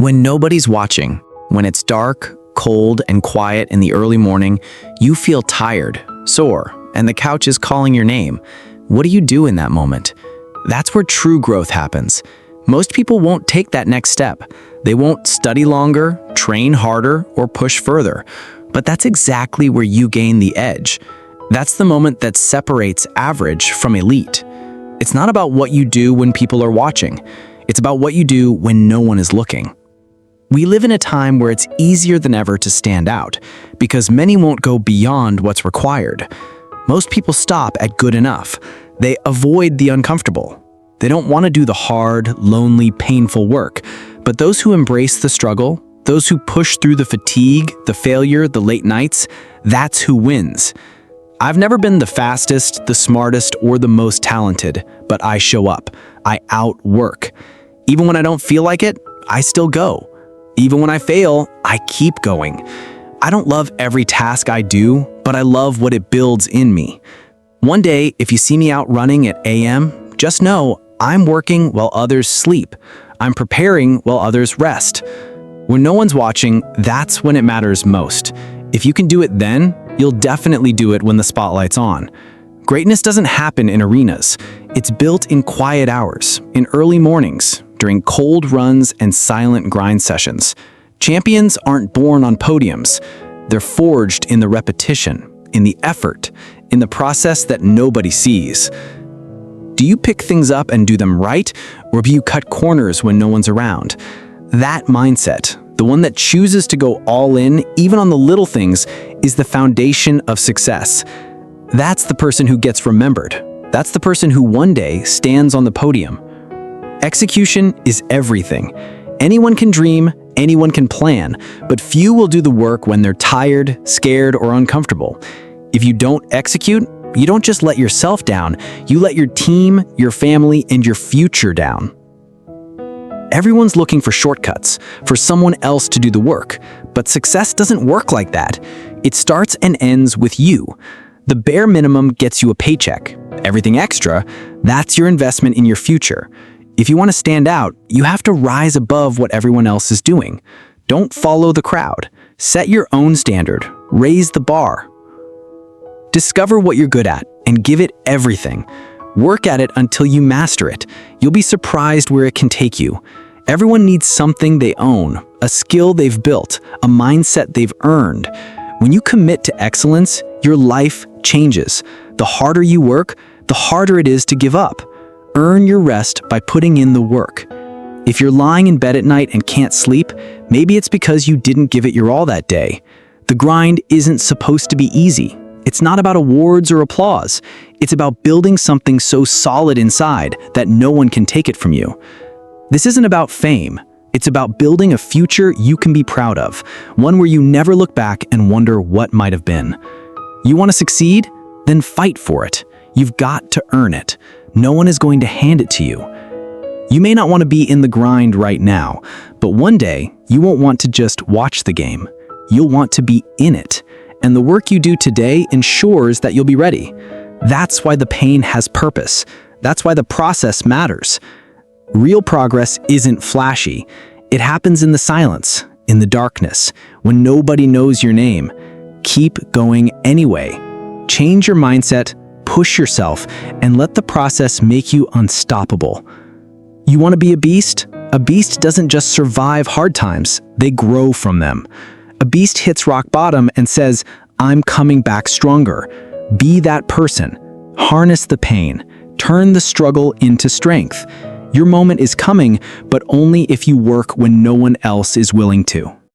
When nobody's watching, when it's dark, cold, and quiet in the early morning, you feel tired, sore, and the couch is calling your name. What do you do in that moment? That's where true growth happens. Most people won't take that next step. They won't study longer, train harder, or push further. But that's exactly where you gain the edge. That's the moment that separates average from elite. It's not about what you do when people are watching. It's about what you do when no one is looking. We live in a time where it's easier than ever to stand out, because many won't go beyond what's required. Most people stop at good enough. They avoid the uncomfortable. They don't want to do the hard, lonely, painful work. But those who embrace the struggle, those who push through the fatigue, the failure, the late nights, that's who wins. I've never been the fastest, the smartest, or the most talented, but I show up. I outwork. Even when I don't feel like it, I still go. Even when I fail, I keep going. I don't love every task I do, but I love what it builds in me. One day, if you see me out running at AM, just know I'm working while others sleep. I'm preparing while others rest. When no one's watching, that's when it matters most. If you can do it then, you'll definitely do it when the spotlight's on. Greatness doesn't happen in arenas. It's built in quiet hours, in early mornings, during cold runs and silent grind sessions. Champions aren't born on podiums. They're forged in the repetition, in the effort, in the process that nobody sees. Do you pick things up and do them right, or do you cut corners when no one's around? That mindset, the one that chooses to go all in, even on the little things, is the foundation of success. That's the person who gets remembered. That's the person who one day stands on the podium. Execution is everything. Anyone can dream, anyone can plan, but few will do the work when they're tired, scared, or uncomfortable. If you don't execute, you don't just let yourself down, you let your team, your family, and your future down. Everyone's looking for shortcuts, for someone else to do the work, but success doesn't work like that. It starts and ends with you. The bare minimum gets you a paycheck. Everything extra, that's your investment in your future. If you want to stand out, you have to rise above what everyone else is doing. Don't follow the crowd. Set your own standard. Raise the bar. Discover what you're good at and give it everything. Work at it until you master it. You'll be surprised where it can take you. Everyone needs something they own, a skill they've built, a mindset they've earned. When you commit to excellence, your life changes. The harder you work, the harder it is to give up. Earn your rest by putting in the work. If you're lying in bed at night and can't sleep, maybe it's because you didn't give it your all that day. The grind isn't supposed to be easy. It's not about awards or applause. It's about building something so solid inside that no one can take it from you. This isn't about fame. It's about building a future you can be proud of, one where you never look back and wonder what might have been. You want to succeed? Then fight for it. You've got to earn it. No one is going to hand it to you. You may not want to be in the grind right now, but one day you won't want to just watch the game. You'll want to be in it. And the work you do today ensures that you'll be ready. That's why the pain has purpose. That's why the process matters. Real progress isn't flashy. It happens in the silence, in the darkness, when nobody knows your name. Keep going anyway. Change your mindset, push yourself, and let the process make you unstoppable. You want to be a beast? A beast doesn't just survive hard times, they grow from them. A beast hits rock bottom and says, "I'm coming back stronger." Be that person. Harness the pain. Turn the struggle into strength. Your moment is coming, but only if you work when no one else is willing to.